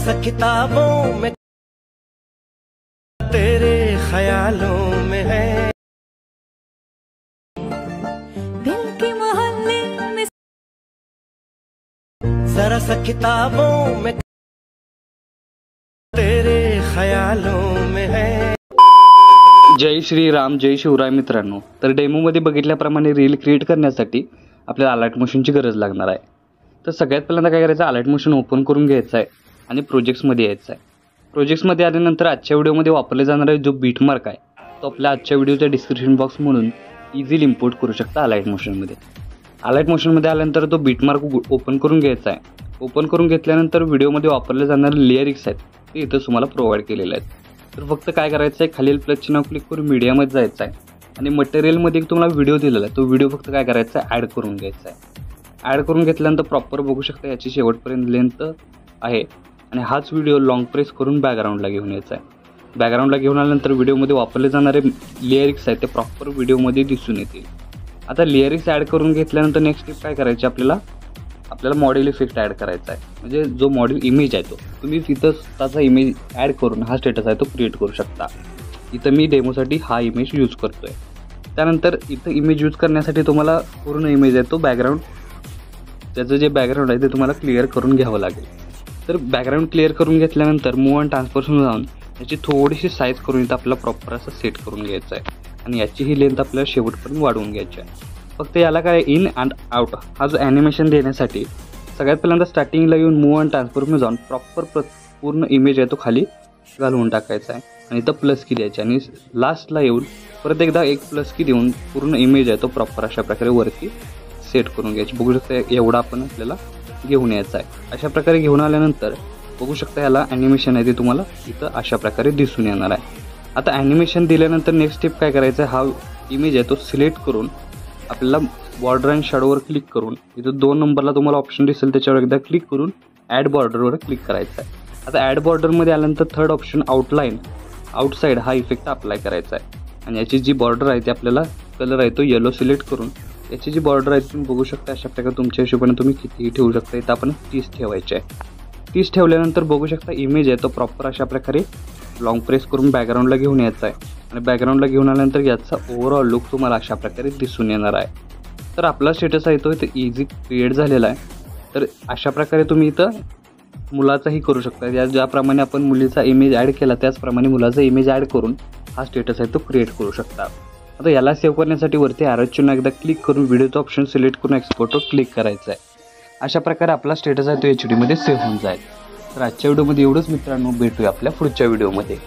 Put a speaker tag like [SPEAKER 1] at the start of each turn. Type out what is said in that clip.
[SPEAKER 1] सा किताबों में तेरे ख्यालों में है,
[SPEAKER 2] दिल के मोहल्ले में
[SPEAKER 1] जरा सा किताबों में तेरे ख्यालों में है।
[SPEAKER 3] जय श्रीराम, जय शिवराय मित्रांनो. तर डेमोमध्ये बघितल्याप्रमाणे रील क्रिएट करण्यासाठी आपल्याला अलाइट मोशनची गरज लागणार आहे. तर सगळ्यात पहिल्यांदा काय करायचं, अलाइट मोशन ओपन करून घ्यायचं आहे आणि प्रोजेक्ट्समध्ये यायचं आहे. प्रोजेक्ट्समध्ये आल्यानंतर आजच्या व्हिडिओमध्ये वापरले जाणारे जो बीटमार्क आहे तो आपल्या आजच्या व्हिडिओच्या डिस्क्रिप्शन बॉक्स म्हणून इझिली इम्पोर्ट करू शकता अलाइट मोशनमध्ये. अलाइट मोशनमध्ये आल्यानंतर तो बीटमार्क ओपन करून घ्यायचा आहे. ओपन करून घेतल्यानंतर व्हिडिओमध्ये वापरले जाणारे लेयरिक्स आहेत ते इथं तुम्हाला प्रोव्हाइड केलेले आहेत. तर फक्त काय करायचं आहे, खालील प्लसची नाव क्लिक करून मीडियामध्ये जायचं आहे आणि मटेरियलमध्ये तुम्हाला व्हिडिओ दिलेला आहे तो व्हिडिओ फक्त काय करायचा आहे, ॲड करून घ्यायचा आहे. ॲड करून घेतल्यानंतर प्रॉपर बघू शकता याची शेवटपर्यंत लेंथ आहे आणि हाच व्हिडिओ लॉंग प्रेस करून बॅकग्राऊंडला घेऊन यायचा आहे. बॅकग्राऊंडला घेऊन आल्यानंतर व्हिडिओमध्ये वापरले जाणारे लेयरिक्स आहेत ते प्रॉपर व्हिडिओमध्ये दिसून येतील. आता लेयरिक्स ॲड करून घेतल्यानंतर नेक्स्ट स्टेप काय करायची, आपल्याला मॉडेल इफेक्ट ॲड करायचा आहे. म्हणजे जो मॉडेल इमेज आहे तो तुम्ही तिथं स्वतःचा इमेज ॲड करून हा स्टेटस आहे तो क्रिएट करू शकता. इथं मी डेमोसाठी हा इमेज यूज करतो आहे. त्यानंतर इथं इमेज यूज करण्यासाठी तुम्हाला पूर्ण इमेज आहे तो बॅकग्राऊंड, त्याचं जे बॅकग्राऊंड आहे ते तुम्हाला क्लिअर करून घ्यावं लागेल. तर बॅकग्राऊंड क्लिअर करून घेतल्यानंतर मूव्ह अँड ट्रान्सफॉर्मेशन जाऊन याची थोडीशी साईज करून इथं आपल्याला प्रॉपर असं सेट करून घ्यायचं आहे आणि याची ही लेंथ आपल्याला शेवटपर्यंत वाढवून घ्यायची आहे. फक्त याला काय इन अँड आउट हा जो ॲनिमेशन देण्यासाठी सगळ्यात पहिल्यांदा स्टार्टिंगला येऊन मूव्ह अँड ट्रान्सफॉर्मेशन जाऊन प्रॉपर पूर्ण इमेज आहे तो खाली घालवून टाकायचा आहे आणि इथं प्लस की द्यायची आणि लास्टला येऊन परत एकदा एक प्लस की देऊन पूर्ण इमेज आहे तो प्रॉपर अशा प्रकारे वरती सेट करून घ्यायची. बघू शकता एवढा आपण आपल्याला घेऊन यायचा आहे. अशा प्रकारे घेऊन आल्यानंतर बघू शकता याला ॲनिमेशन आहे ते तुम्हाला इथं अशा प्रकारे दिसून येणार आहे. आता ॲनिमेशन दिल्यानंतर नेक्स्ट स्टेप काय करायचं आहे, हा इमेज आहे तो सिलेक्ट करून आपल्याला बॉर्डर अँड शॅडोवर क्लिक करून इथं 2 नंबरला तुम्हाला ऑप्शन दिसेल त्याच्यावर एकदा क्लिक करून ॲड बॉर्डरवर क्लिक करायचं आहे. आता ॲड बॉर्डरमध्ये आल्यानंतर थर्ड ऑप्शन आउटलाईन आउटसाईड हा इफेक्ट अप्लाय करायचा आहे आणि याची जी बॉर्डर आहे ती आपल्याला कलर आहे तो येलो सिलेक्ट करून याची जी बॉर्डर आहे तुम्ही बघू शकता अशा प्रकारे तुमच्या हिशोबाने तुम्ही कितीही ठेवू शकता. इथं आपण 30 ठेवायचे आहे. 30 ठेवल्यानंतर बघू शकता इमेज आहे तो प्रॉपर अशा प्रकारे लॉंग प्रेस करून बॅकग्राऊंडला घेऊन यायचा आहे आणि बॅकग्राऊंडला घेऊन आल्यानंतर याचा ओव्हरऑल लुक तुम्हाला अशा प्रकारे दिसून येणार आहे. तर आपला स्टेटस आहे तो इथं इझी क्रिएट झालेला आहे. तर अशा प्रकारे तुम्ही इथं मुलाचाही करू शकता. ज्याप्रमाणे आपण मुलीचा इमेज ॲड केला त्याचप्रमाणे मुलाचा इमेज ॲड करून हा स्टेटस आहे तो क्रिएट करू शकता. आता याला सेव्ह करण्यासाठी वरती ॲरो चिन्ह एकदा क्लिक करून व्हिडिओचा ऑप्शन सिलेक्ट करून एक्सपोर्टवर क्लिक करायचं आहे. अशा प्रकारे आपला स्टेटस आहे तो HD मध्ये सेव्ह होऊन जाईल. तर आजच्या व्हिडिओमध्ये एवढंच मित्रांनो, भेटूया आपल्या पुढच्या व्हिडिओमध्ये.